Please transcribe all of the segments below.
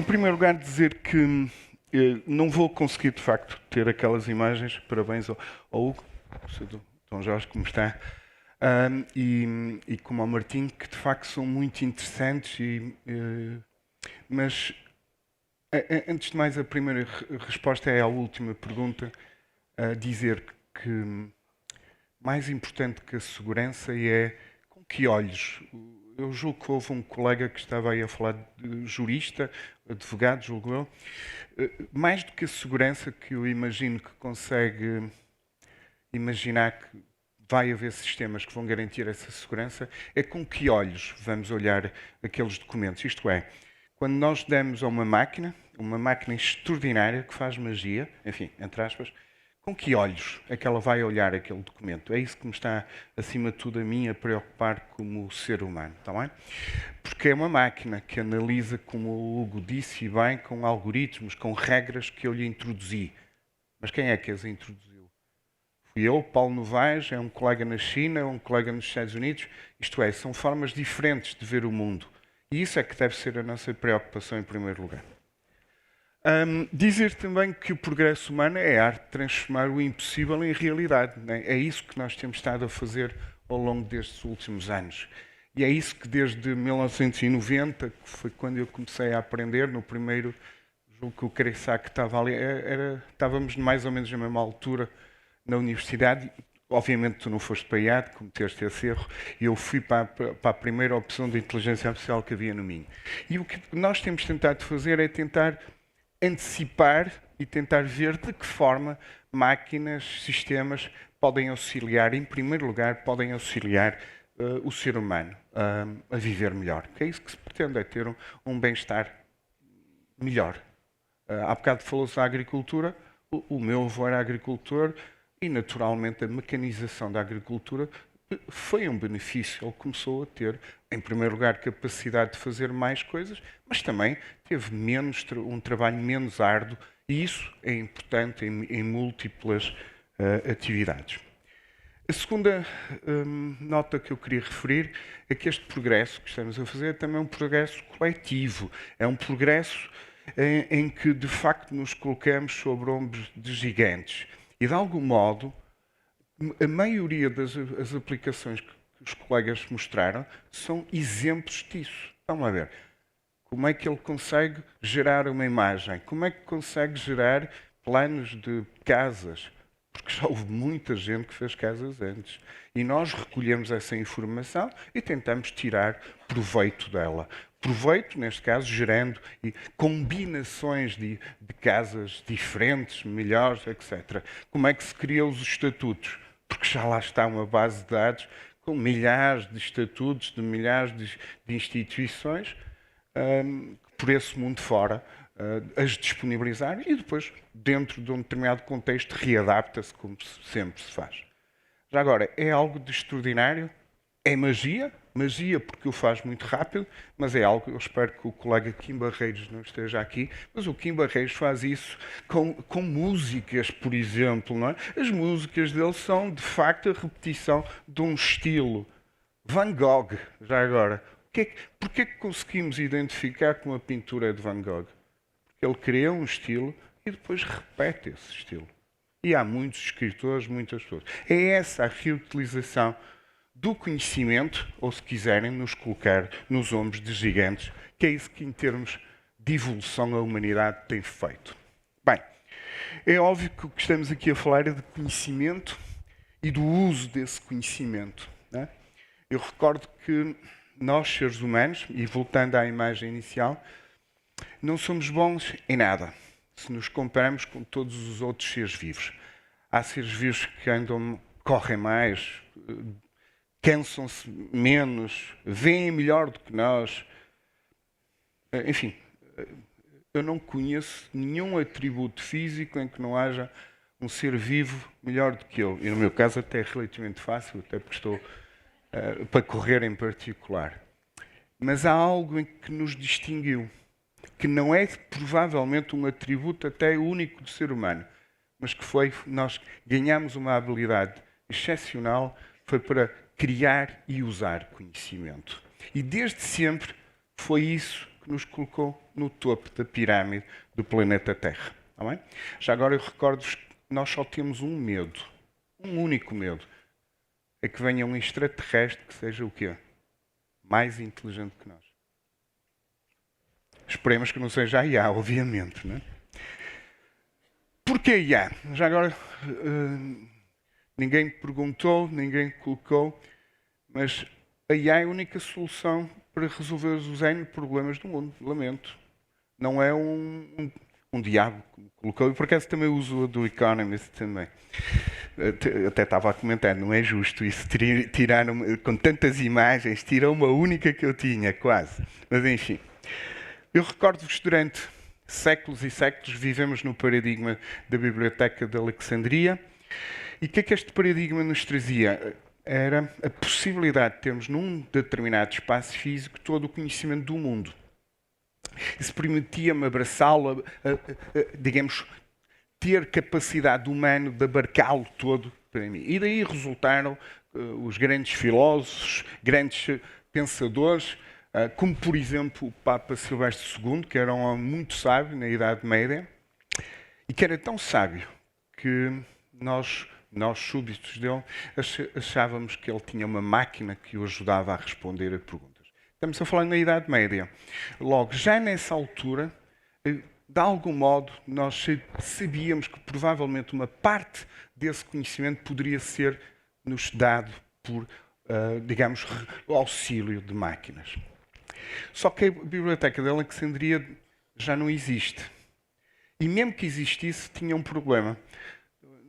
primeiro lugar, dizer que não vou conseguir, de facto, ter aquelas imagens. Parabéns ao Hugo, do Dom Jorge, como está, e como ao Martim, que de facto são muito interessantes. Mas, antes de mais, a primeira resposta é à última pergunta, dizer que mais importante que a segurança é com que olhos. Eu julgo que houve um colega que estava aí a falar de jurista, advogado, julgo eu. Mais do que a segurança, que eu imagino que consegue imaginar que vai haver sistemas que vão garantir essa segurança, é com que olhos vamos olhar aqueles documentos. Isto é, quando nós damos a uma máquina extraordinária que faz magia, enfim, entre aspas, com que olhos é que ela vai olhar aquele documento? É isso que me está, acima de tudo, a mim a preocupar como ser humano, está bem? Porque é uma máquina que analisa, como o Hugo disse e bem, com algoritmos, com regras que eu lhe introduzi. Mas quem é que as introduziu? Fui eu, Paulo Novaes, é um colega na China, é um colega nos Estados Unidos. Isto é, são formas diferentes de ver o mundo. E isso é que deve ser a nossa preocupação em primeiro lugar. Dizer também que o progresso humano é a arte de transformar o impossível em realidade. Né? É isso que nós temos estado a fazer ao longo destes últimos anos. E é isso que desde 1990, que foi quando eu comecei a aprender, no primeiro, julgo que o Cressac estava ali, estávamos mais ou menos na mesma altura na universidade. Obviamente tu não foste para a IAD, cometeste esse erro, e eu fui para a primeira opção de inteligência artificial que havia no Minho. E o que nós temos tentado fazer é tentar antecipar e tentar ver de que forma máquinas, sistemas podem auxiliar, em primeiro lugar, podem auxiliar o ser humano a viver melhor. Que é isso que se pretende, é ter um bem-estar melhor. Há bocado falou-se da agricultura, o meu avô era agricultor e, naturalmente, a mecanização da agricultura foi um benefício. Ele começou a ter, em primeiro lugar, capacidade de fazer mais coisas, mas também teve um trabalho menos árduo, e isso é importante em múltiplas atividades. A segunda nota que eu queria referir é que este progresso que estamos a fazer é também um progresso coletivo. É um progresso em que, de facto, nos colocamos sobre ombros de gigantes. E, de algum modo, a maioria das aplicações que os colegas mostraram são exemplos disso. Vamos lá ver. Como é que ele consegue gerar uma imagem? Como é que consegue gerar planos de casas? Porque já houve muita gente que fez casas antes. E nós recolhemos essa informação e tentamos tirar proveito dela. Proveito, neste caso, gerando combinações de casas diferentes, melhores, etc. Como é que se criam os estatutos? Porque já lá está uma base de dados com milhares de estatutos, de milhares de instituições, por esse mundo fora, as disponibilizar e depois, dentro de um determinado contexto, readapta-se como sempre se faz. Já agora, é algo de extraordinário? É magia? Magia porque o faz muito rápido, mas é algo, eu espero que o colega Kim Barreiros não esteja aqui, mas o Kim Barreiros faz isso com músicas, por exemplo. Não é? As músicas dele são, de facto, a repetição de um estilo. Van Gogh, já agora. Porquê que conseguimos identificar como a pintura é de Van Gogh? Porque ele cria um estilo e depois repete esse estilo. E há muitos escritores, muitas pessoas. É essa a reutilização do conhecimento, ou se quiserem, nos colocar nos ombros de gigantes, que é isso que, em termos de evolução, a humanidade tem feito. Bem, é óbvio que o que estamos aqui a falar é de conhecimento e do uso desse conhecimento. Não é? Eu recordo que nós, seres humanos, e voltando à imagem inicial, não somos bons em nada, se nos compararmos com todos os outros seres vivos. Há seres vivos que andam, correm mais, cansam-se menos, veem melhor do que nós. Enfim, eu não conheço nenhum atributo físico em que não haja um ser vivo melhor do que eu. E no meu caso até é relativamente fácil, até porque estou para correr em particular. Mas há algo em que nos distinguiu, que não é provavelmente um atributo até único do ser humano, mas que foi, nós ganhamos uma habilidade excepcional, foi para criar e usar conhecimento. E desde sempre foi isso que que nos colocou no topo da pirâmide do planeta Terra. Tá bem? Já agora eu recordo-vos que nós só temos um medo, um único medo, é que venha um extraterrestre que seja o quê? Mais inteligente que nós. Esperemos que não seja a IA, obviamente. Não é? Porquê IA? Já agora ninguém perguntou, ninguém colocou, mas a IA é a única solução para resolver os N problemas do mundo. Lamento. Não é um diabo, como colocou. E por acaso também uso a do Economist também. Até estava a comentar, não é justo isso. Tiraram, com tantas imagens, tirou uma única que eu tinha, quase. Mas enfim. Eu recordo-vos durante séculos e séculos vivemos no paradigma da Biblioteca de Alexandria. E o que é que este paradigma nos trazia? Era a possibilidade de termos num determinado espaço físico todo o conhecimento do mundo. Isso permitia-me abraçá-lo, digamos, ter capacidade humana de abarcá-lo todo para mim. E daí resultaram os grandes filósofos, grandes pensadores, como por exemplo o Papa Silvestre II, que era um homem muito sábio na Idade Média, e que era tão sábio que nós súditos dele, achávamos que ele tinha uma máquina que o ajudava a responder a perguntas. Estamos a falar na Idade Média. Logo, já nessa altura, de algum modo, nós sabíamos que provavelmente uma parte desse conhecimento poderia ser nos dado por, digamos, o auxílio de máquinas. Só que a Biblioteca de Alexandria já não existe. E mesmo que existisse, tinha um problema.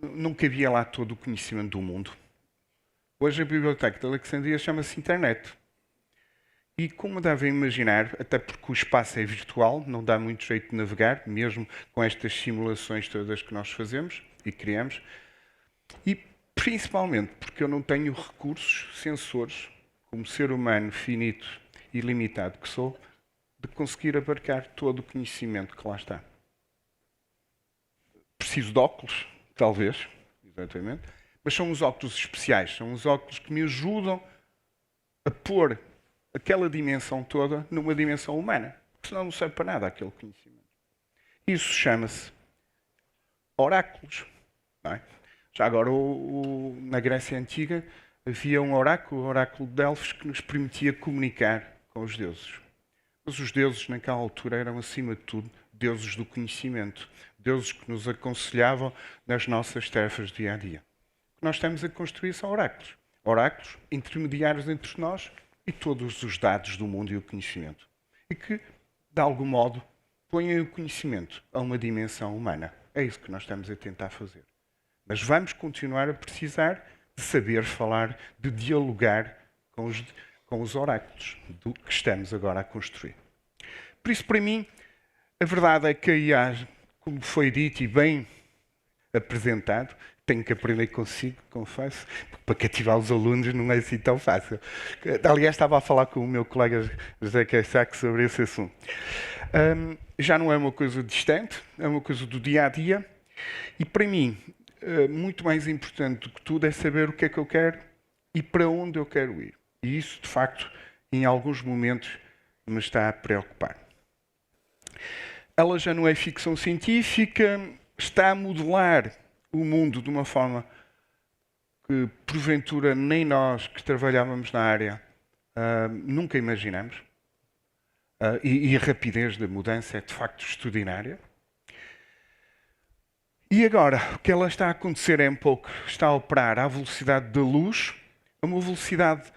Não cabia lá todo o conhecimento do mundo. Hoje a Biblioteca de Alexandria chama-se Internet. E como devem imaginar, até porque o espaço é virtual, não dá muito jeito de navegar, mesmo com estas simulações todas que nós fazemos e criamos. E principalmente porque eu não tenho recursos, sensores, como ser humano finito e limitado que sou, de conseguir abarcar todo o conhecimento que lá está. Preciso de óculos, talvez, exatamente, mas são os óculos especiais, são os óculos que me ajudam a pôr aquela dimensão toda numa dimensão humana, porque senão não serve para nada aquele conhecimento. Isso chama-se oráculos. Não é? Já agora, na Grécia Antiga, havia um oráculo, o oráculo de Delfos, que nos permitia comunicar com os deuses. Mas os deuses, naquela altura, eram, acima de tudo, deuses do conhecimento. Deuses que nos aconselhavam nas nossas tarefas do dia a dia. O que nós estamos a construir são oráculos. Oráculos intermediários entre nós e todos os dados do mundo e o conhecimento. E que, de algum modo, ponham o conhecimento a uma dimensão humana. É isso que nós estamos a tentar fazer. Mas vamos continuar a precisar de saber falar, de dialogar com os oráculos do que estamos agora a construir. Por isso, para mim, a verdade é que a IA, como foi dito e bem apresentado, tenho que aprender consigo, confesso, porque para cativar os alunos não é assim tão fácil. Aliás, estava a falar com o meu colega José Queixac sobre esse assunto. Já não é uma coisa distante, é uma coisa do dia-a-dia, e para mim, muito mais importante do que tudo é saber o que é que eu quero e para onde eu quero ir. E isso, de facto, em alguns momentos, me está a preocupar. Ela já não é ficção científica, está a modelar o mundo de uma forma que, porventura, nem nós que trabalhávamos na área nunca imaginamos. E a rapidez da mudança é, de facto, extraordinária. E agora, o que ela está a acontecer é um pouco, está a operar à velocidade da luz, a uma velocidade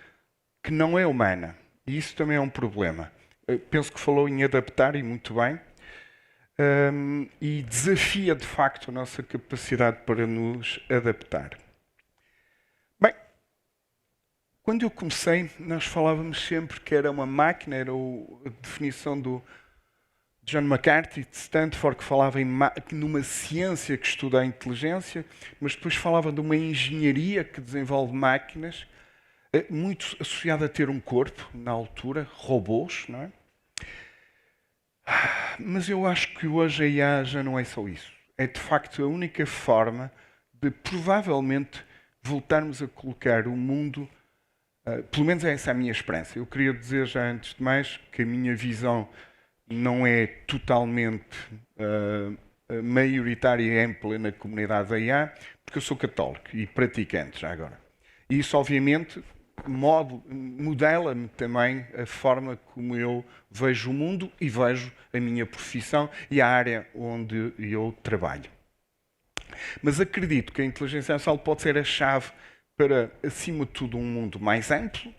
que não é humana. E isso também é um problema. Penso que falou em adaptar, e muito bem. E desafia, de facto, a nossa capacidade para nos adaptar. Bem, quando eu comecei, nós falávamos sempre que era uma máquina, era a definição do John McCarthy, de Stanford, que falava numa ciência que estuda a inteligência, mas depois falava de uma engenharia que desenvolve máquinas, muito associada a ter um corpo, na altura, robôs, não é? Mas eu acho que hoje a IA já não é só isso. É, de facto, a única forma de, provavelmente, voltarmos a colocar o mundo, pelo menos essa é a minha esperança. Eu queria dizer já, antes de mais, que a minha visão não é totalmente maioritária e ampla na comunidade da IA, porque eu sou católico e praticante já agora. E isso, obviamente, modela-me também a forma como eu vejo o mundo e vejo a minha profissão e a área onde eu trabalho. Mas acredito que a inteligência artificial pode ser a chave para, acima de tudo, um mundo mais amplo,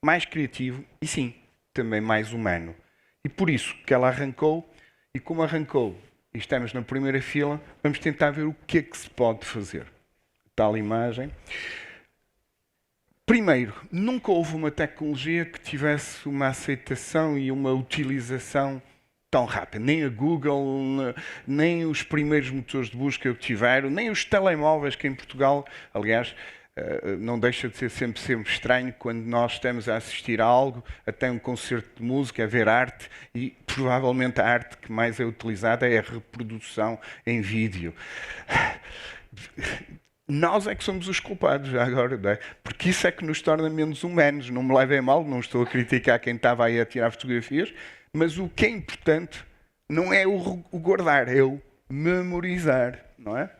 mais criativo e, sim, também mais humano. E por isso que ela arrancou, e como arrancou e estamos na primeira fila, vamos tentar ver o que é que se pode fazer. Tal imagem. Primeiro, nunca houve uma tecnologia que tivesse uma aceitação e uma utilização tão rápida. Nem a Google, nem os primeiros motores de busca o tiveram, nem os telemóveis que em Portugal, aliás, não deixa de ser sempre estranho quando nós estamos a assistir a algo, até um concerto de música, a ver arte, e provavelmente a arte que mais é utilizada é a reprodução em vídeo. Nós é que somos os culpados já agora, não é? Porque isso é que nos torna menos humanos. Não me levem mal, não estou a criticar quem estava aí a tirar fotografias, mas o que é importante não é o guardar, é o memorizar, não é?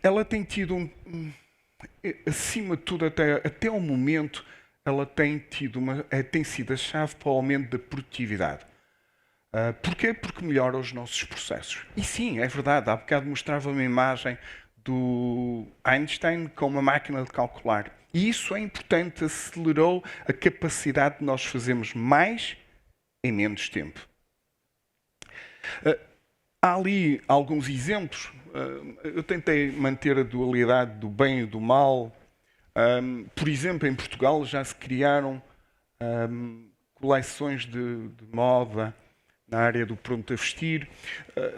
Ela tem tido acima de tudo, até o momento, ela tem sido a chave para o aumento da produtividade. Porquê? Porque melhora os nossos processos. E sim, é verdade. Há bocado mostrava uma imagem do Einstein com uma máquina de calcular. E isso é importante, acelerou a capacidade de nós fazermos mais em menos tempo. Há ali alguns exemplos. Eu tentei manter a dualidade do bem e do mal. Por exemplo, em Portugal já se criaram coleções de moda na área do pronto a vestir.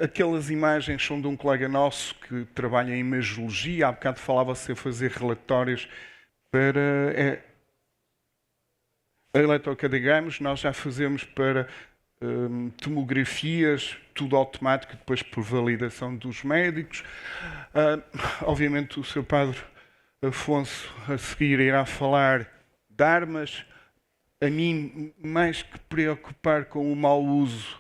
Aquelas imagens são de um colega nosso que trabalha em imagiologia. Há bocado falava-se a fazer relatórios para eletrocardiogramos. Nós já fazemos para tomografias, tudo automático, depois por validação dos médicos. Obviamente o Sr. Padre Afonso a seguir irá falar de armas. A mim, mais que preocupar com o mau uso,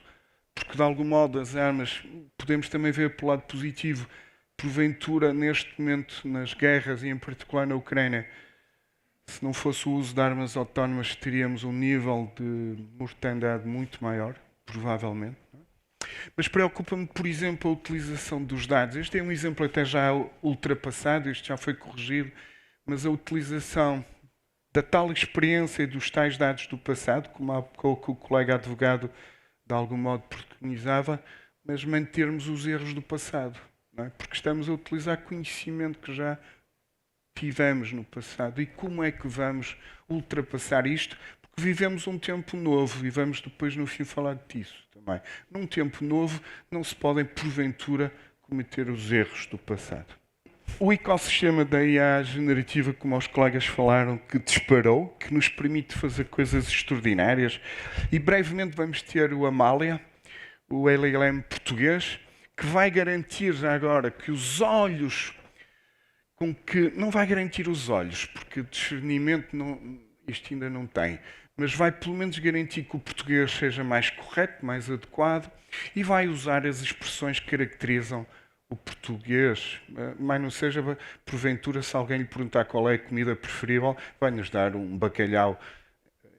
porque de algum modo as armas, podemos também ver pelo lado positivo, porventura neste momento nas guerras e em particular na Ucrânia, se não fosse o uso de armas autónomas teríamos um nível de mortandade muito maior, provavelmente. Mas preocupa-me, por exemplo, a utilização dos dados. Este é um exemplo até já ultrapassado, este já foi corrigido, mas a utilização da tal experiência e dos tais dados do passado, como há pouco o colega advogado de algum modo preconizava, mas mantermos os erros do passado. Não é? Porque estamos a utilizar conhecimento que já tivemos no passado. E como é que vamos ultrapassar isto? Porque vivemos um tempo novo e vamos depois no fim falar disso também. Num tempo novo não se podem, porventura, cometer os erros do passado. O ecossistema da IA generativa, como os colegas falaram, que disparou, que nos permite fazer coisas extraordinárias. E brevemente vamos ter o Amália, o LLM português, que vai garantir já agora que os olhos, não vai garantir os olhos, porque discernimento isto ainda não tem, mas vai pelo menos garantir que o português seja mais correto, mais adequado, e vai usar as expressões que caracterizam o português, mas não seja, porventura, se alguém lhe perguntar qual é a comida preferível, vai-nos dar um bacalhau.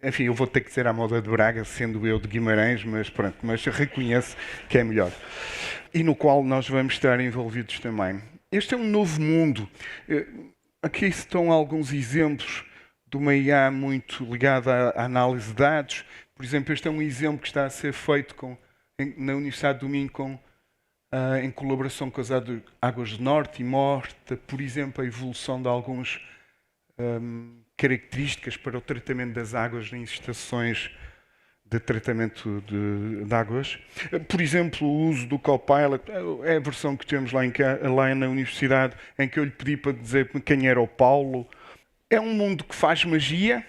Enfim, eu vou ter que dizer à moda de Braga, sendo eu de Guimarães, mas pronto, mas reconheço que é melhor. E no qual nós vamos estar envolvidos também. Este é um novo mundo. Aqui estão alguns exemplos de uma IA muito ligada à análise de dados. Por exemplo, este é um exemplo que está a ser feito na Universidade do Minho em colaboração com as Águas do Norte e mostra, por exemplo, a evolução de algumas características para o tratamento das águas em estações de tratamento de águas. Por exemplo, o uso do Copilot, é a versão que temos lá na universidade, em que eu lhe pedi para dizer quem era o Paulo. É um mundo que faz magia,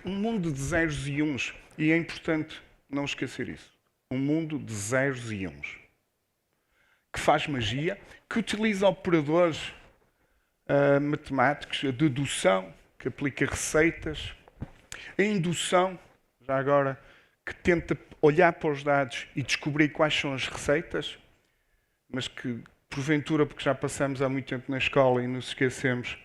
um mundo de zeros e uns. E é importante não esquecer isso. Um mundo de zeros e uns. Que faz magia, que utiliza operadores matemáticos, a dedução, que aplica receitas, a indução, já agora, que tenta olhar para os dados e descobrir quais são as receitas, mas que, porventura, porque já passamos há muito tempo na escola e nos esquecemos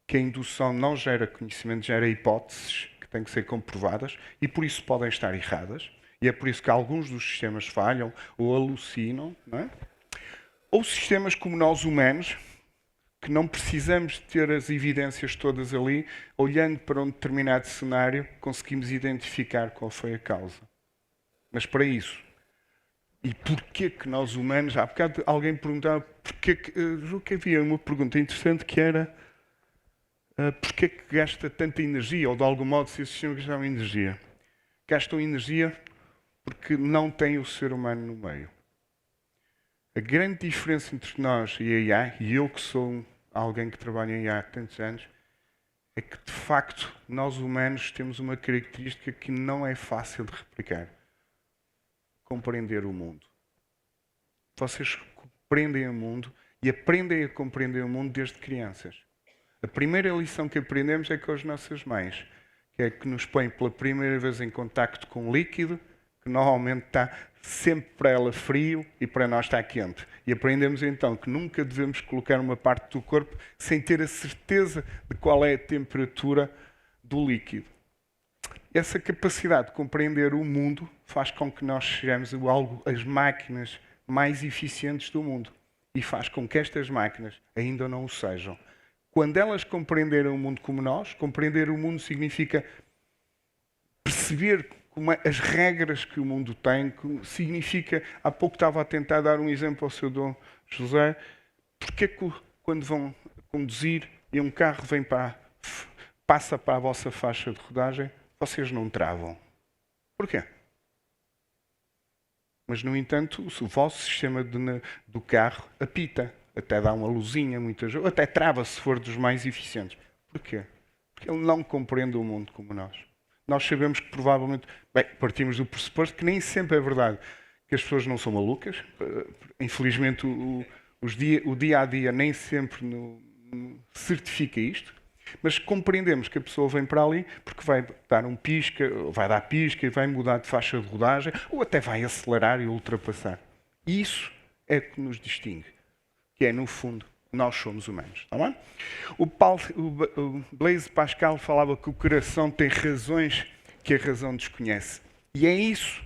que a indução não gera conhecimento, gera hipóteses que têm que ser comprovadas e por isso podem estar erradas. E é por isso que alguns dos sistemas falham ou alucinam, não é? Ou sistemas como nós humanos, que não precisamos de ter as evidências todas ali, olhando para um determinado cenário, conseguimos identificar qual foi a causa. Mas para isso, e porquê que nós humanos... Há bocado alguém perguntava porquê que... que havia uma pergunta interessante que era porquê que gasta tanta energia, ou de algum modo se o sistema gastava energia. Gastam energia porque não tem o ser humano no meio. A grande diferença entre nós e a AI, e eu que sou alguém que trabalha em AI há tantos anos, é que de facto nós humanos temos uma característica que não é fácil de replicar. Compreender o mundo. Vocês compreendem o mundo e aprendem a compreender o mundo desde crianças. A primeira lição que aprendemos é com as nossas mães, que é que nos põem pela primeira vez em contacto com um líquido, que normalmente está sempre para ela frio e para nós está quente. E aprendemos então que nunca devemos colocar uma parte do corpo sem ter a certeza de qual é a temperatura do líquido. Essa capacidade de compreender o mundo faz com que nós sejamos as máquinas mais eficientes do mundo. E faz com que estas máquinas ainda não o sejam. Quando elas compreenderam o mundo como nós, compreender o mundo significa perceber as regras que o mundo tem, que significa... Há pouco estava a tentar dar um exemplo ao seu Dom José. Porquê que quando vão conduzir e um carro passa para a vossa faixa de rodagem, vocês não travam? Porquê? Mas, no entanto, o vosso sistema do carro apita. Até dá uma luzinha, muitas vezes. Até trava se for dos mais eficientes. Porquê? Porque ele não compreende o mundo como nós. Nós sabemos que provavelmente... Bem, partimos do pressuposto que nem sempre é verdade. Que as pessoas não são malucas. Infelizmente, o dia-a-dia nem sempre certifica isto. Mas compreendemos que a pessoa vem para ali porque vai dar um pisca, vai dar pisca e vai mudar de faixa de rodagem ou até vai acelerar e ultrapassar. E isso é o que nos distingue. Que é, no fundo, nós somos humanos. Está bem? O Blaise Pascal falava que o coração tem razões que a razão desconhece. E é isso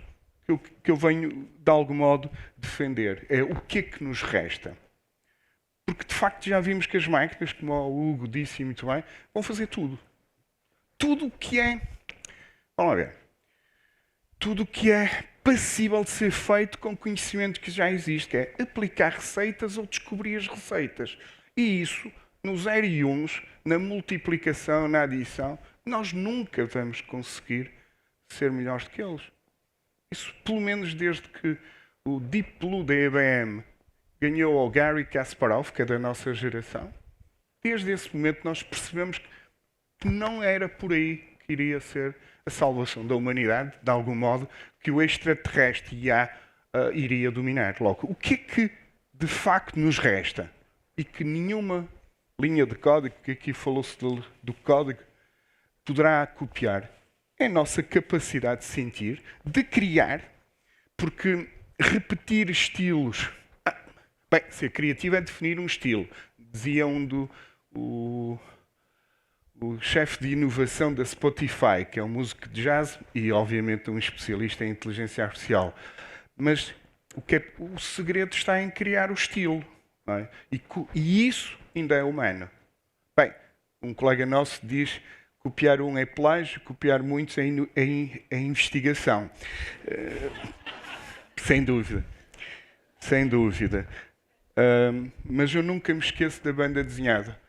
que eu venho, de algum modo, defender. É o que é que nos resta. Porque, de facto, já vimos que as máquinas, como o Hugo disse muito bem, vão fazer tudo. Tudo o que é... Vamos lá ver. Tudo o que é passível de ser feito com conhecimento que já existe, que é aplicar receitas ou descobrir as receitas. E isso, no 0 e 1, na multiplicação, na adição, nós nunca vamos conseguir ser melhores do que eles. Isso, pelo menos desde que o Deep Blue da IBM ganhou ao Garry Kasparov, que é da nossa geração, desde esse momento nós percebemos que não era por aí que iria ser a salvação da humanidade, de algum modo, que o extraterrestre iria dominar. Logo, o que é que de facto nos resta? E que nenhuma linha de código, que aqui falou-se do código, poderá copiar. É a nossa capacidade de sentir, de criar, porque repetir estilos... Bem, ser criativo é definir um estilo. Dizia o chefe de inovação da Spotify, que é um músico de jazz e, obviamente, um especialista em inteligência artificial. Mas o segredo está em criar o estilo. Não é? E isso ainda é humano. Bem, um colega nosso diz: copiar um é plágio, copiar muitos é investigação. Sem dúvida. Sem dúvida. Mas eu nunca me esqueço da banda desenhada.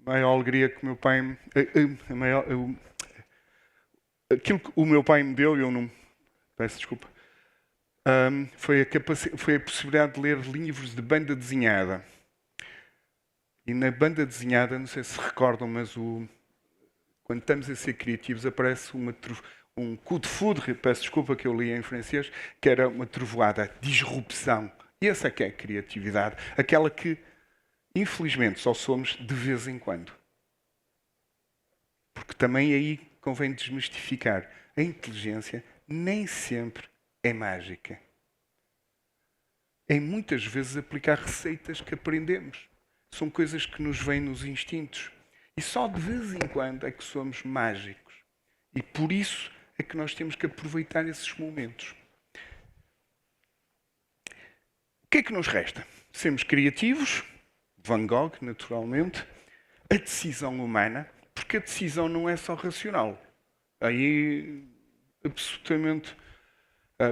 A maior alegria que o meu pai... aquilo que o meu pai me deu, eu não... Peço desculpa. Foi a possibilidade de ler livros de banda desenhada. E na banda desenhada, não sei se recordam, mas quando estamos a ser criativos, aparece um coup de foudre, peço desculpa que eu li em francês, que era uma trovoada, disrupção. E essa é que é a criatividade. Aquela que, infelizmente, só somos de vez em quando. Porque também aí convém desmistificar. a inteligência nem sempre é mágica. É muitas vezes aplicar receitas que aprendemos. São coisas que nos vêm nos instintos. E só de vez em quando é que somos mágicos. E por isso é que nós temos que aproveitar esses momentos. O que é que nos resta? Sermos criativos, Van Gogh, naturalmente, a decisão humana, porque a decisão não é só racional. Aí, absolutamente...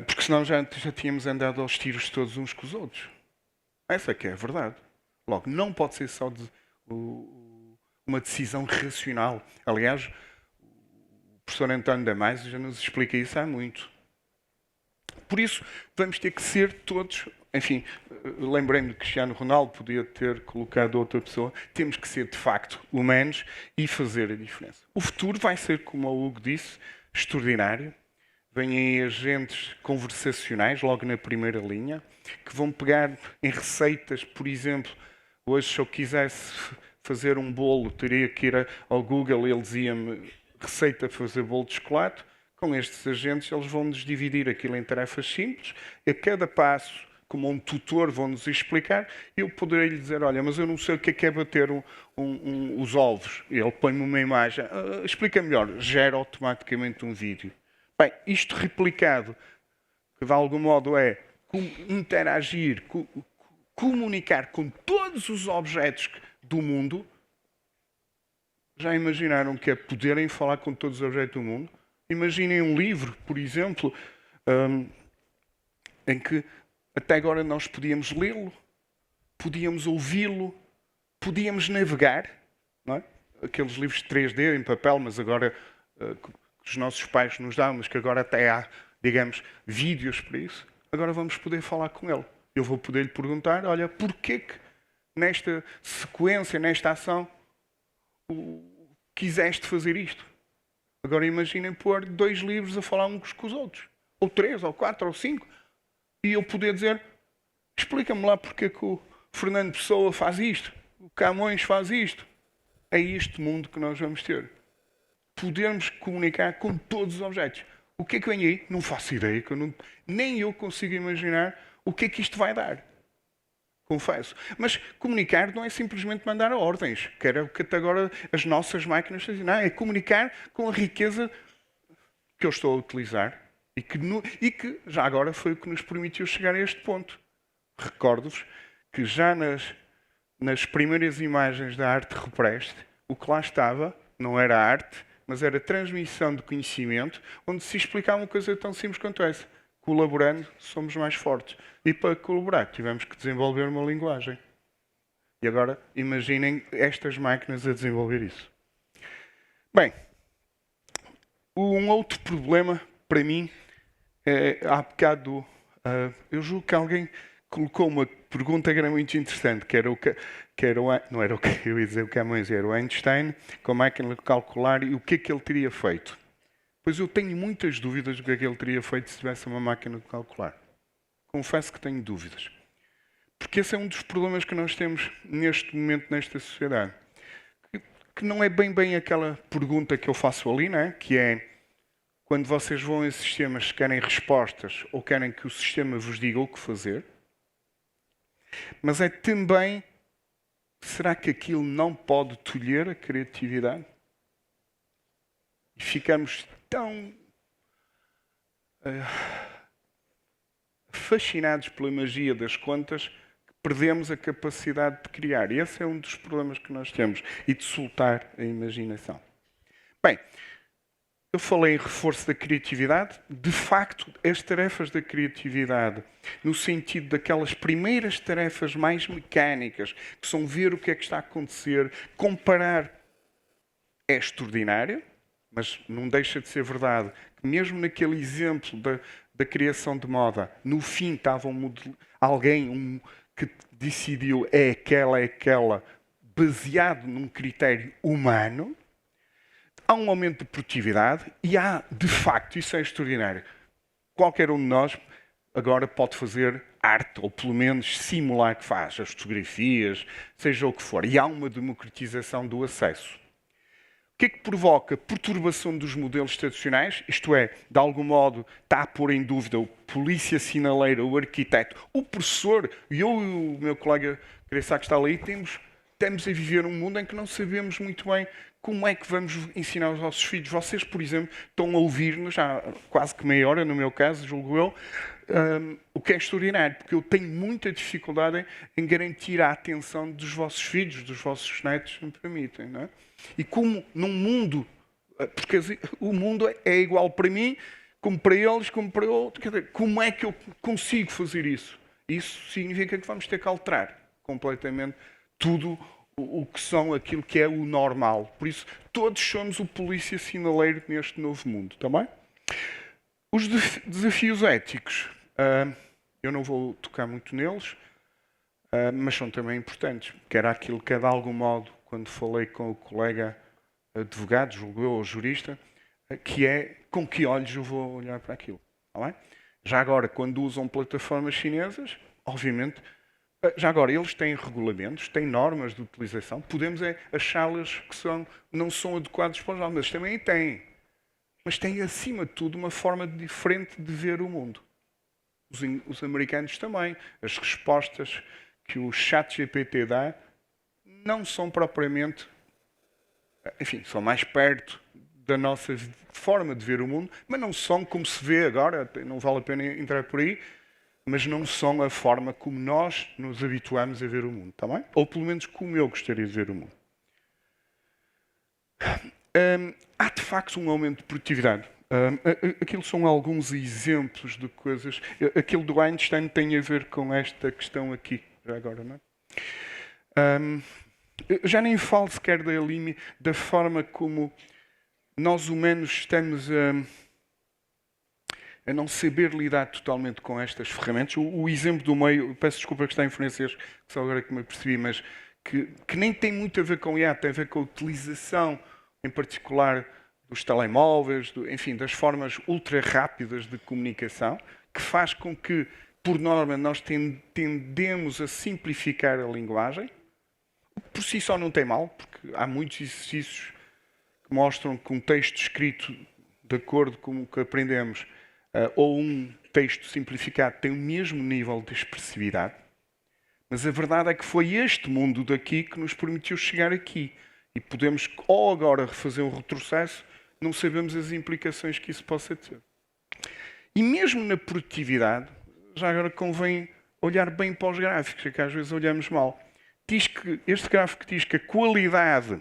Porque senão já tínhamos andado aos tiros todos uns com os outros. Essa é que é a verdade. Logo, não pode ser só uma decisão racional. Aliás, o professor António Damasio já nos explica isso há muito. Por isso, vamos ter que ser todos... Enfim, lembrei-me de Cristiano Ronaldo, podia ter colocado outra pessoa. Temos que ser, de facto, humanos e fazer a diferença. O futuro vai ser, como o Hugo disse, extraordinário. Vêm aí agentes conversacionais, logo na primeira linha, que vão pegar em receitas, por exemplo, hoje se eu quisesse fazer um bolo, teria que ir ao Google e ele dizia-me receita para fazer bolo de chocolate. Com estes agentes, eles vão-nos dividir aquilo em tarefas simples, e a cada passo, como um tutor, vão-nos explicar, eu poderei lhe dizer, olha, mas eu não sei o que é bater os ovos. E ele põe-me uma imagem, explica melhor, gera automaticamente um vídeo. Bem, isto replicado, que de algum modo é interagir, comunicar com todos os objetos do mundo. Já imaginaram que é poderem falar com todos os objetos do mundo? Imaginem um livro, por exemplo, em que até agora nós podíamos lê-lo, podíamos ouvi-lo, podíamos navegar, não é? Aqueles livros de 3D em papel, mas agora... que os nossos pais nos dão, mas que agora até há, digamos, vídeos para isso, agora vamos poder falar com ele. Eu vou poder lhe perguntar, olha, porquê que nesta sequência, nesta ação, quiseste fazer isto? Agora imaginem pôr 2 livros a falar uns com os outros. Ou 3, ou 4, ou 5. E eu poder dizer, explica-me lá porque que o Fernando Pessoa faz isto, o Camões faz isto. É este mundo que nós vamos ter. Podermos comunicar com todos os objetos. O que é que vem aí? Não faço ideia. Que nem eu consigo imaginar o que é que isto vai dar. Confesso. Mas comunicar não é simplesmente mandar ordens, que era o que até agora as nossas máquinas fazem. Não, é comunicar com a riqueza que eu estou a utilizar e que já agora foi o que nos permitiu chegar a este ponto. Recordo-vos que já nas primeiras imagens da arte rupestre, o que lá estava não era arte, mas era transmissão de conhecimento, onde se explicava uma coisa tão simples quanto essa. Colaborando, somos mais fortes. E para colaborar, tivemos que desenvolver uma linguagem. E agora, imaginem estas máquinas a desenvolver isso. Bem, um outro problema, para mim, há bocado, eu julgo que alguém colocou uma pergunta que era muito interessante, não era o que eu ia dizer o Camões, era o Einstein, com a máquina de calcular e o que é que ele teria feito. Pois eu tenho muitas dúvidas do que é que ele teria feito se tivesse uma máquina de calcular. Confesso que tenho dúvidas. Porque esse é um dos problemas que nós temos neste momento, nesta sociedade. Que não é bem aquela pergunta que eu faço ali, não é? Que é, quando vocês vão a sistemas, querem respostas ou querem que o sistema vos diga o que fazer. Mas é também, será que aquilo não pode tolher a criatividade? E ficamos tão fascinados pela magia das contas que perdemos a capacidade de criar. E esse é um dos problemas que nós temos. E de soltar a imaginação. Bem, eu falei em reforço da criatividade. De facto, as tarefas da criatividade, no sentido daquelas primeiras tarefas mais mecânicas, que são ver o que é que está a acontecer, comparar, é extraordinário, mas não deixa de ser verdade que mesmo naquele exemplo da criação de moda, no fim estava alguém que decidiu é aquela, baseado num critério humano. Há um aumento de produtividade e há, de facto, isso é extraordinário. Qualquer um de nós agora pode fazer arte, ou pelo menos simular que faz, as fotografias, seja o que for. E há uma democratização do acesso. O que é que provoca? Perturbação dos modelos tradicionais, isto é, de algum modo está a pôr em dúvida o polícia sinaleiro, o arquiteto, o professor, e eu e o meu colega Graça que está ali, estamos a viver um mundo em que não sabemos muito bem como é que vamos ensinar os nossos filhos. Vocês, por exemplo, estão a ouvir-nos há quase que meia hora, no meu caso, julgo eu, o que é extraordinário, porque eu tenho muita dificuldade em garantir a atenção dos vossos filhos, dos vossos netos, se me permitem. Não é? E como num mundo, porque o mundo é igual para mim, como para eles, como para outros, como é que eu consigo fazer isso? Isso significa que vamos ter que alterar completamente tudo o que são aquilo que é o normal. Por isso, todos somos o polícia sinaleiro neste novo mundo, também? Os desafios éticos, eu não vou tocar muito neles, mas são também importantes, que era aquilo que, de algum modo, quando falei com o colega advogado, julgo eu, ou jurista, que é com que olhos eu vou olhar para aquilo. Tá bem? Já agora, quando usam plataformas chinesas, obviamente, já agora, eles têm regulamentos, têm normas de utilização, podemos achá-las que não são adequadas para os jovens, mas também têm. Mas têm, acima de tudo, uma forma diferente de ver o mundo. Os americanos também. As respostas que o ChatGPT dá não são propriamente... Enfim, são mais perto da nossa forma de ver o mundo, mas não são como se vê agora, não vale a pena entrar por aí, mas não são a forma como nós nos habituamos a ver o mundo, está bem? Ou pelo menos como eu gostaria de ver o mundo. Há de facto um aumento de produtividade. Aquilo são alguns exemplos de coisas. Aquilo do Einstein tem a ver com esta questão aqui, já agora, não é? Já nem falo sequer da forma como nós humanos estamos a não saber lidar totalmente com estas ferramentas. O exemplo do meio, peço desculpa que está em francês, que só agora que me apercebi, mas que nem tem muito a ver com IA, tem a ver com a utilização, em particular, dos telemóveis, enfim, das formas ultra rápidas de comunicação, que faz com que, por norma, nós tendemos a simplificar a linguagem. Por si só não tem mal, porque há muitos exercícios que mostram que um texto escrito de acordo com o que aprendemos ou um texto simplificado tem o mesmo nível de expressividade. Mas a verdade é que foi este mundo daqui que nos permitiu chegar aqui. E podemos, ou agora, refazer um retrocesso, não sabemos as implicações que isso possa ter. E mesmo na produtividade, já agora convém olhar bem para os gráficos, é que às vezes olhamos mal. Este gráfico diz que a qualidade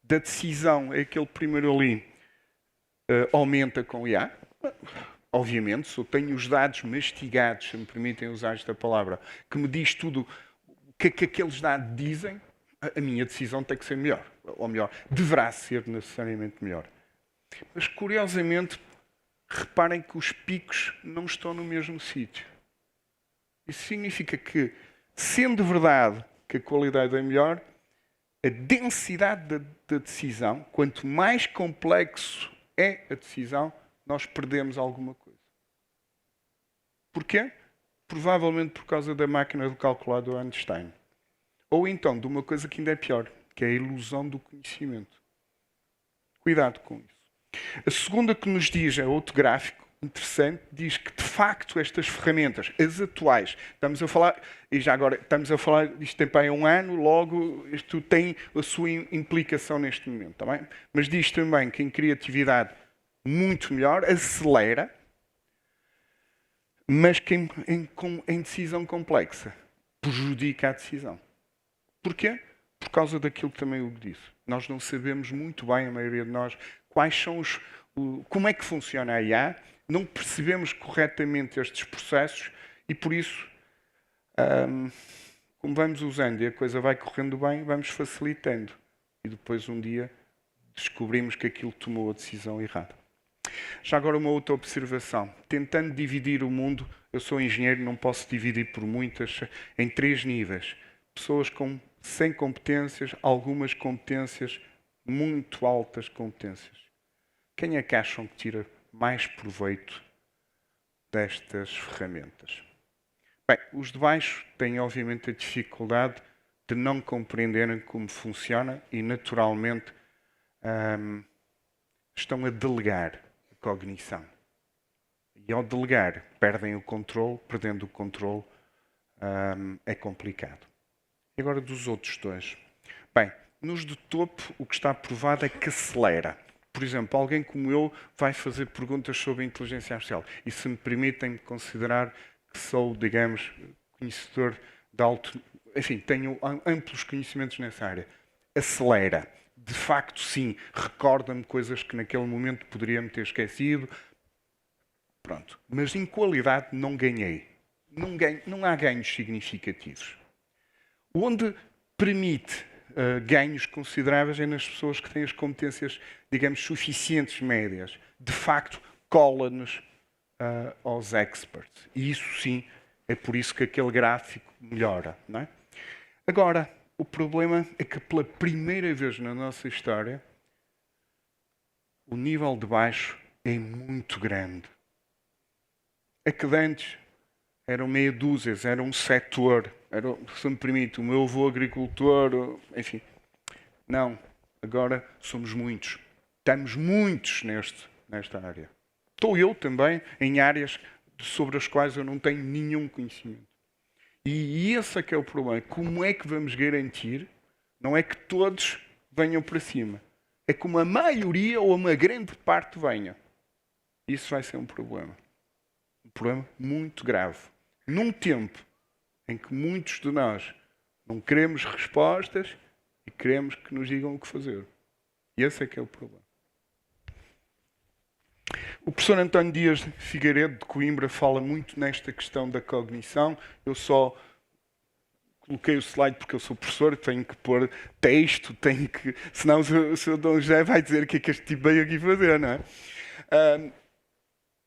da decisão, é aquele primeiro ali, aumenta com IA. Obviamente, se eu tenho os dados mastigados, se me permitem usar esta palavra, que me diz tudo o que aqueles dados dizem, a minha decisão tem que ser melhor. Ou melhor, deverá ser necessariamente melhor. Mas, curiosamente, reparem que os picos não estão no mesmo sítio. Isso significa que, sendo verdade que a qualidade é melhor, a densidade da decisão, quanto mais complexo é a decisão, nós perdemos alguma coisa. Porquê? Provavelmente por causa da máquina do calcular do Einstein. Ou então de uma coisa que ainda é pior, que é a ilusão do conhecimento. Cuidado com isso. A segunda que nos diz, é outro gráfico interessante, diz que de facto estas ferramentas, as atuais, estamos a falar, e já agora estamos a falar, isto tem para aí um ano, logo isto tem a sua implicação neste momento, tá bem? Mas diz também que em criatividade muito melhor, acelera, mas que em decisão complexa prejudica a decisão. Porquê? Por causa daquilo que também o disse. Nós não sabemos muito bem, a maioria de nós, quais são como é que funciona a IA, não percebemos corretamente estes processos e, por isso, como vamos usando e a coisa vai correndo bem, vamos facilitando. E depois, um dia, descobrimos que aquilo tomou a decisão errada. Já agora uma outra observação. Tentando dividir o mundo, eu sou engenheiro, não posso dividir por muitas, em 3 níveis. Pessoas sem competências, algumas competências, muito altas competências. Quem é que acham que tira mais proveito destas ferramentas? Bem, os de baixo têm obviamente a dificuldade de não compreenderem como funciona e naturalmente estão a delegar a cognição. E ao delegar, perdem o controle, perdendo o controle, é complicado. E agora dos outros dois. Bem, nos de topo, o que está provado é que acelera. Por exemplo, alguém como eu vai fazer perguntas sobre a inteligência artificial. E se me permitem considerar que sou, digamos, conhecedor de alto... Enfim, tenho amplos conhecimentos nessa área. Acelera. De facto, sim, recorda-me coisas que naquele momento poderia me ter esquecido. Pronto. Mas em qualidade não ganhei. Não há ganhos significativos. Onde permite ganhos consideráveis é nas pessoas que têm as competências, digamos, suficientes médias. De facto, cola-nos aos experts. E isso sim, é por isso que aquele gráfico melhora. Não é? Agora, o problema é que pela primeira vez na nossa história, o nível de baixo é muito grande. É que antes eram meia dúzias, era um setor, era, se me permite, o meu avô agricultor, enfim. Não, agora somos muitos. Estamos muitos nesta área. Estou eu também em áreas sobre as quais eu não tenho nenhum conhecimento. E esse é que é o problema. Como é que vamos garantir? Não é que todos venham para cima. É que uma maioria ou uma grande parte venha. Isso vai ser um problema. Um problema muito grave. Num tempo em que muitos de nós não queremos respostas e queremos que nos digam o que fazer. E esse é que é o problema. O professor António Dias Figueiredo, de Coimbra, fala muito nesta questão da cognição. Eu só coloquei o slide porque eu sou professor, tenho que pôr texto, senão o Sr. Dom José vai dizer o que é que este tipo veio aqui fazer, não é?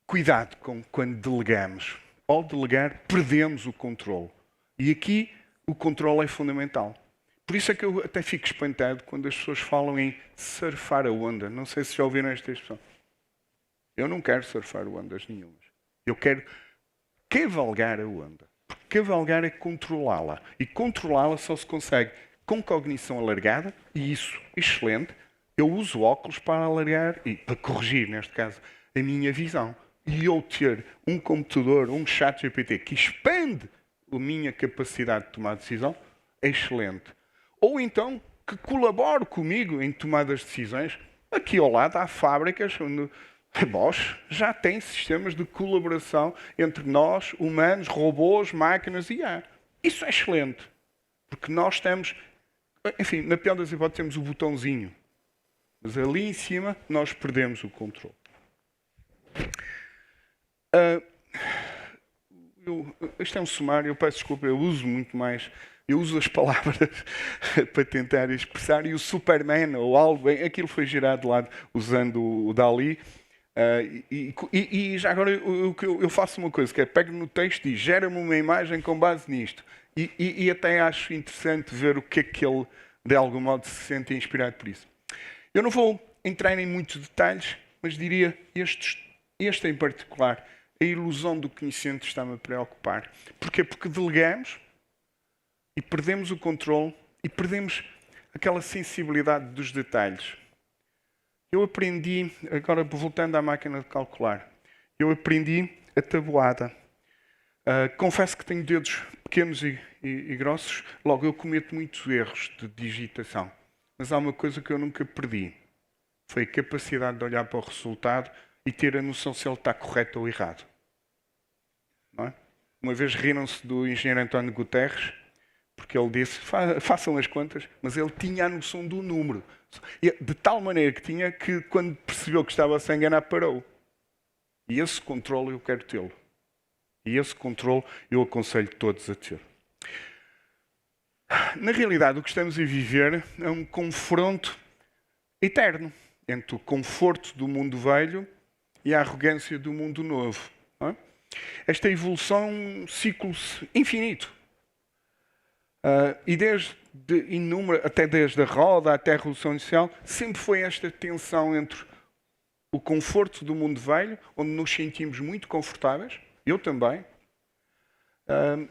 Cuidado quando delegamos. Ao delegar, perdemos o controle. E aqui o controle é fundamental. Por isso é que eu até fico espantado quando as pessoas falam em surfar a onda. Não sei se já ouviram esta expressão. Eu não quero surfar ondas nenhumas. Eu quero cavalgar a onda. Porque cavalgar é controlá-la. E controlá-la só se consegue com cognição alargada, e isso, excelente. Eu uso óculos para alargar, e para corrigir, neste caso, a minha visão. E eu ter um computador, um chat GPT que expande a minha capacidade de tomar decisão, é excelente. Ou então, que colabore comigo em tomadas de decisões. Aqui ao lado há fábricas onde a Bosch já tem sistemas de colaboração entre nós, humanos, robôs, máquinas e IA. Isso é excelente. Porque nós temos, enfim, na pior das hipóteses, temos o botãozinho. Mas ali em cima nós perdemos o controle. Isto é um sumário, eu peço desculpa, eu uso muito mais. Eu uso as palavras para tentar expressar. E o Superman, ou algo, aquilo foi gerado de lado usando o Dali. E já agora eu faço uma coisa, que é pego no texto e gera-me uma imagem com base nisto. E até acho interessante ver o que é que ele, de algum modo, se sente inspirado por isso. Eu não vou entrar em muitos detalhes, mas diria este em particular. A ilusão do conhecimento está-me a preocupar. Porquê? Porque delegamos e perdemos o controle e perdemos aquela sensibilidade dos detalhes. Eu aprendi, agora voltando à máquina de calcular, eu aprendi a tabuada. Confesso que tenho dedos pequenos e grossos, logo eu cometo muitos erros de digitação. Mas há uma coisa que eu nunca perdi. Foi a capacidade de olhar para o resultado e ter a noção se ele está correto ou errado. Não é? Uma vez riram-se do engenheiro António Guterres, porque ele disse, façam as contas, mas ele tinha a noção do número. De tal maneira que tinha que, quando percebeu que estava a se enganar, parou. E esse controle eu quero tê-lo. E esse controle eu aconselho todos a ter. Na realidade, o que estamos a viver é um confronto eterno entre o conforto do mundo velho e a arrogância do mundo novo. Não é? Esta evolução é um ciclo infinito. E até desde a roda até a Revolução Industrial, sempre foi esta tensão entre o conforto do mundo velho, onde nos sentimos muito confortáveis, eu também,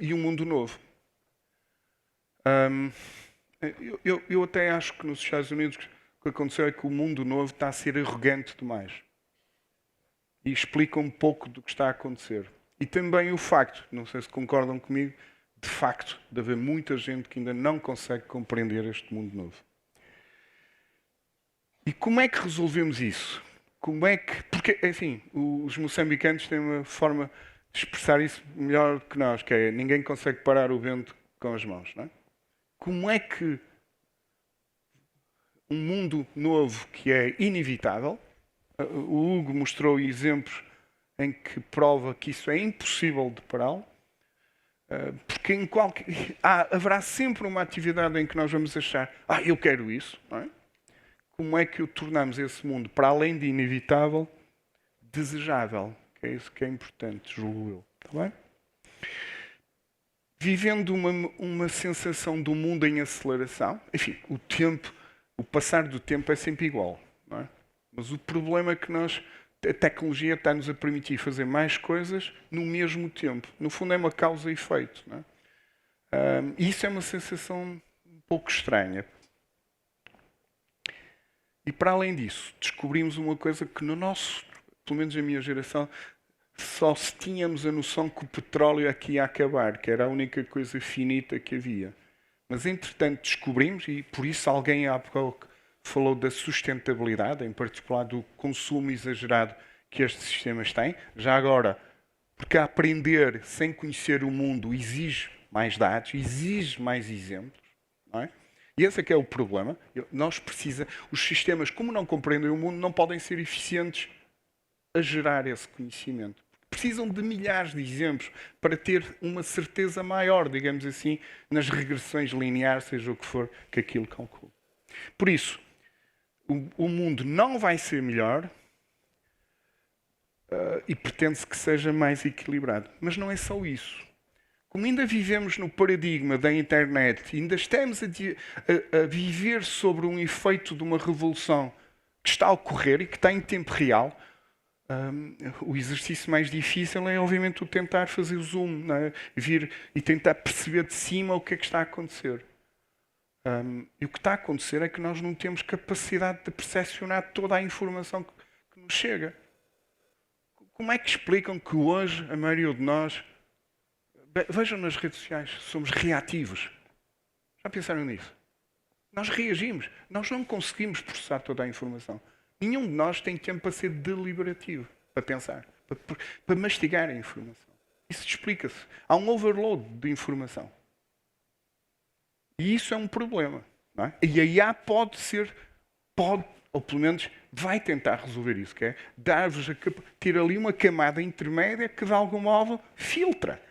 e o mundo novo. Eu até acho que nos Estados Unidos que aconteceu é que o mundo novo está a ser arrogante demais. E explica um pouco do que está a acontecer. E também o facto, não sei se concordam comigo, de facto, de haver muita gente que ainda não consegue compreender este mundo novo. E como é que resolvemos isso? Como é que... Porque, enfim, os moçambicanos têm uma forma de expressar isso melhor que nós, que é ninguém consegue parar o vento com as mãos, não é? Como é que um mundo novo que é inevitável, o Hugo mostrou exemplos em que prova que isso é impossível de pará-lo, porque haverá sempre uma atividade em que nós vamos achar eu quero isso, não é? Como é que o tornamos esse mundo, para além de inevitável, desejável? Que é isso que é importante, julgo eu. Está bem? Vivendo uma sensação do mundo em aceleração, enfim, o passar do tempo é sempre igual, não é? Mas o problema é que a tecnologia está-nos a permitir fazer mais coisas no mesmo tempo. No fundo é uma causa e efeito, não é? E isso é uma sensação um pouco estranha. E para além disso, descobrimos uma coisa que no nosso, pelo menos na minha geração, só se tínhamos a noção que o petróleo aqui ia acabar, que era a única coisa finita que havia. Mas entretanto descobrimos, e por isso alguém há pouco falou da sustentabilidade, em particular do consumo exagerado que estes sistemas têm. Já agora, porque aprender sem conhecer o mundo exige mais dados, exige mais exemplos, não é? E esse é que é o problema. Os sistemas, como não compreendem o mundo, não podem ser eficientes a gerar esse conhecimento. Precisam de milhares de exemplos para ter uma certeza maior, digamos assim, nas regressões lineares, seja o que for que aquilo calcule. Por isso, o mundo não vai ser melhor e pretende-se que seja mais equilibrado. Mas não é só isso. Como ainda vivemos no paradigma da internet, ainda estamos a viver sobre um efeito de uma revolução que está a ocorrer e que está em tempo real, o exercício mais difícil é, obviamente, o tentar fazer o zoom, não é? Vir e tentar perceber de cima o que é que está a acontecer. E o que está a acontecer é que nós não temos capacidade de percepcionar toda a informação que nos chega. Como é que explicam que hoje a maioria de nós... Vejam nas redes sociais, somos reativos. Já pensaram nisso? Nós reagimos. Nós não conseguimos processar toda a informação. Nenhum de nós tem tempo para ser deliberativo, para pensar, para mastigar a informação. Isso explica-se. Há um overload de informação. E isso é um problema. Não é? E a IA pode, ou pelo menos vai tentar resolver isso, que é dar-vos ter ali uma camada intermédia que de algum modo filtra.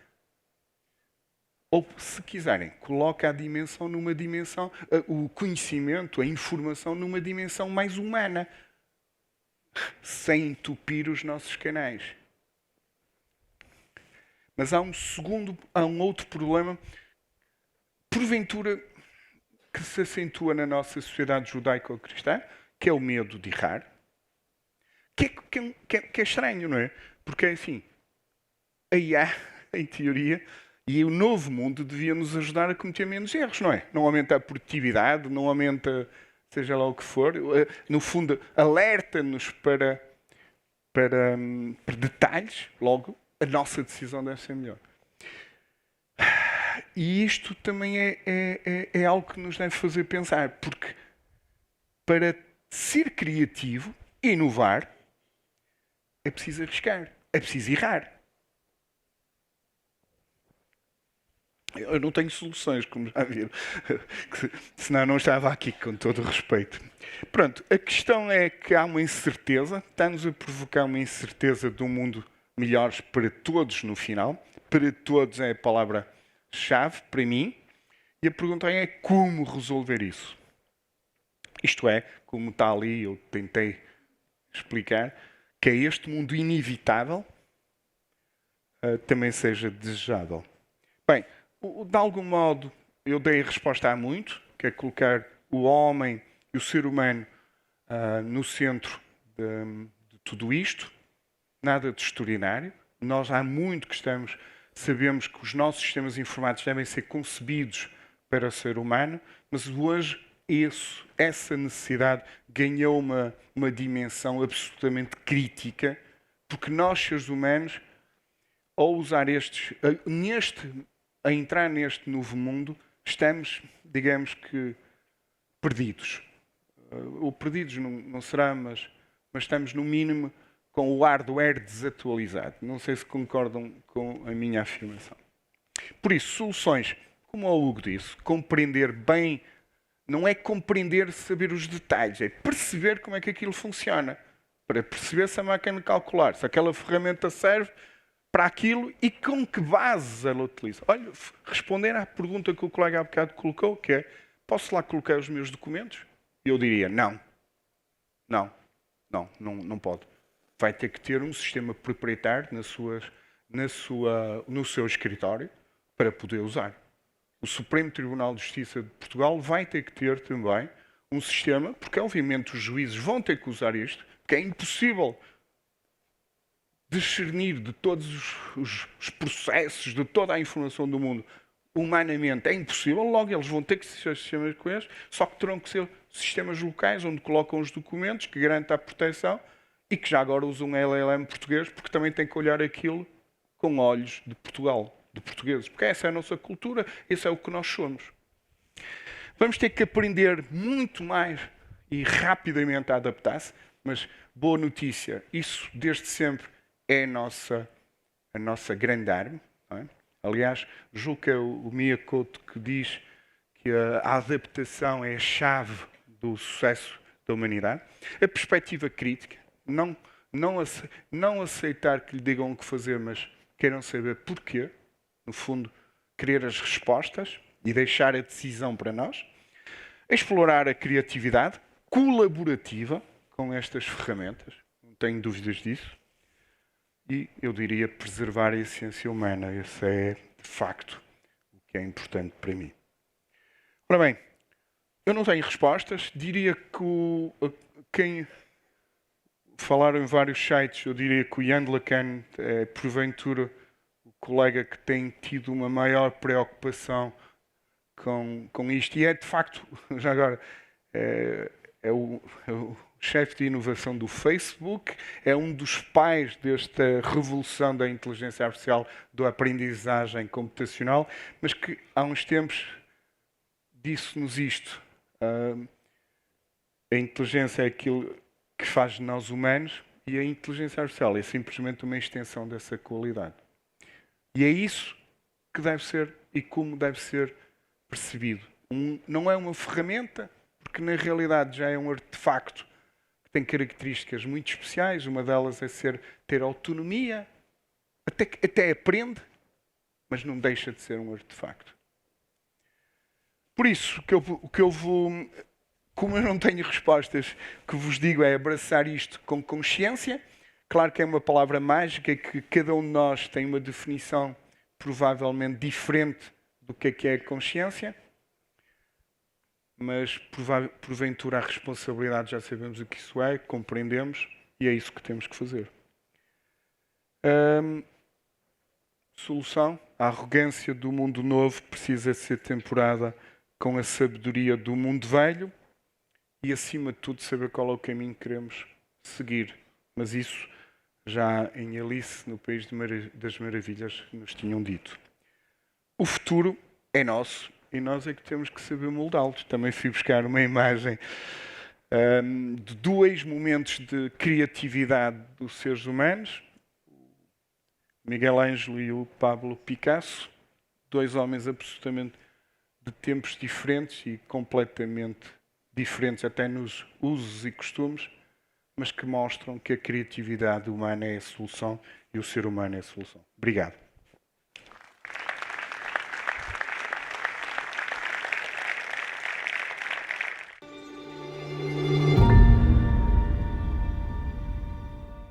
Ou, se quiserem, coloca a dimensão numa dimensão, o conhecimento, a informação numa dimensão mais humana, sem entupir os nossos canais. Mas há um outro problema, porventura, que se acentua na nossa sociedade judaico-cristã, que é o medo de errar, que é estranho, não é? Porque, assim, a IA, em teoria, e o novo mundo devia nos ajudar a cometer menos erros, não é? Não aumenta a produtividade, não aumenta, seja lá o que for. No fundo, alerta-nos para detalhes, logo, a nossa decisão deve ser melhor. E isto também é algo que nos deve fazer pensar, porque para ser criativo, inovar, é preciso arriscar, é preciso errar. Eu não tenho soluções, como já viram. Senão não estava aqui, com todo o respeito. Pronto, a questão é que há uma incerteza, está-nos a provocar uma incerteza de um mundo melhor para todos no final. Para todos é a palavra-chave, para mim. E a pergunta é como resolver isso. Isto é, como está ali, eu tentei explicar, que é este mundo inevitável também seja desejável. Bem, de algum modo, eu dei a resposta a muito, que é colocar o homem e o ser humano no centro de tudo isto. Nada de extraordinário. Nós há muito que sabemos que os nossos sistemas informáticos devem ser concebidos para o ser humano, mas hoje essa necessidade ganhou uma dimensão absolutamente crítica, porque nós, seres humanos, ao usar a entrar neste novo mundo, estamos, digamos que, perdidos. Ou perdidos não será, mas estamos, no mínimo, com o hardware desatualizado. Não sei se concordam com a minha afirmação. Por isso, soluções, como o Hugo disse, compreender bem, não é compreender, saber os detalhes, é perceber como é que aquilo funciona. Para perceber se a máquina calcular, se aquela ferramenta serve para aquilo e com que bases ela utiliza. Olha, responder à pergunta que o colega há bocado colocou, que é: posso lá colocar os meus documentos? Eu diria: não. Não pode. Vai ter que ter um sistema proprietário no seu escritório para poder usar. O Supremo Tribunal de Justiça de Portugal vai ter que ter também um sistema, porque obviamente os juízes vão ter que usar isto, porque é impossível discernir de todos os processos, de toda a informação do mundo, humanamente é impossível, logo eles vão ter que ser sistemas com eles, só que terão que ser sistemas locais onde colocam os documentos, que garantem a proteção e que já agora usam um LLM português, porque também tem que olhar aquilo com olhos de Portugal, de portugueses, porque essa é a nossa cultura, esse é o que nós somos. Vamos ter que aprender muito mais e rapidamente a adaptar-se, mas boa notícia, isso desde sempre é a nossa grande arma. Não é? Aliás, julgo que é o Miyakoto que diz que a adaptação é a chave do sucesso da humanidade. A perspectiva crítica, não aceitar que lhe digam o que fazer, mas queiram saber porquê. No fundo, querer as respostas e deixar a decisão para nós. Explorar a criatividade colaborativa com estas ferramentas, não tenho dúvidas disso. E eu diria preservar a essência humana. Esse é, de facto, o que é importante para mim. Ora bem, eu não tenho respostas. Diria que quem falaram em vários sites, eu diria que o Yann LeCun é, porventura, o colega que tem tido uma maior preocupação com isto. E é, de facto, já agora, é o chefe de inovação do Facebook, é um dos pais desta revolução da inteligência artificial, da aprendizagem computacional, mas que há uns tempos disse-nos isto. A inteligência é aquilo que faz de nós humanos e a inteligência artificial é simplesmente uma extensão dessa qualidade. E é isso que deve ser e como deve ser percebido. Não é uma ferramenta, porque na realidade já é um artefacto tem características muito especiais. Uma delas é ter autonomia, até aprende, mas não deixa de ser um artefacto. Por isso, como eu não tenho respostas, o que vos digo é abraçar isto com consciência. Claro que é uma palavra mágica, que cada um de nós tem uma definição provavelmente diferente do que é consciência. Mas, porventura, a responsabilidade, já sabemos o que isso é, compreendemos, e é isso que temos que fazer. Solução: a arrogância do mundo novo precisa ser temperada com a sabedoria do mundo velho e, acima de tudo, saber qual é o caminho que queremos seguir. Mas isso já em Alice, no País das Maravilhas, nos tinham dito. O futuro é nosso. E nós é que temos que saber moldá-los. Também fui buscar uma imagem de dois momentos de criatividade dos seres humanos, Miguel Ângelo e o Pablo Picasso, dois homens absolutamente de tempos diferentes e completamente diferentes até nos usos e costumes, mas que mostram que a criatividade humana é a solução e o ser humano é a solução. Obrigado.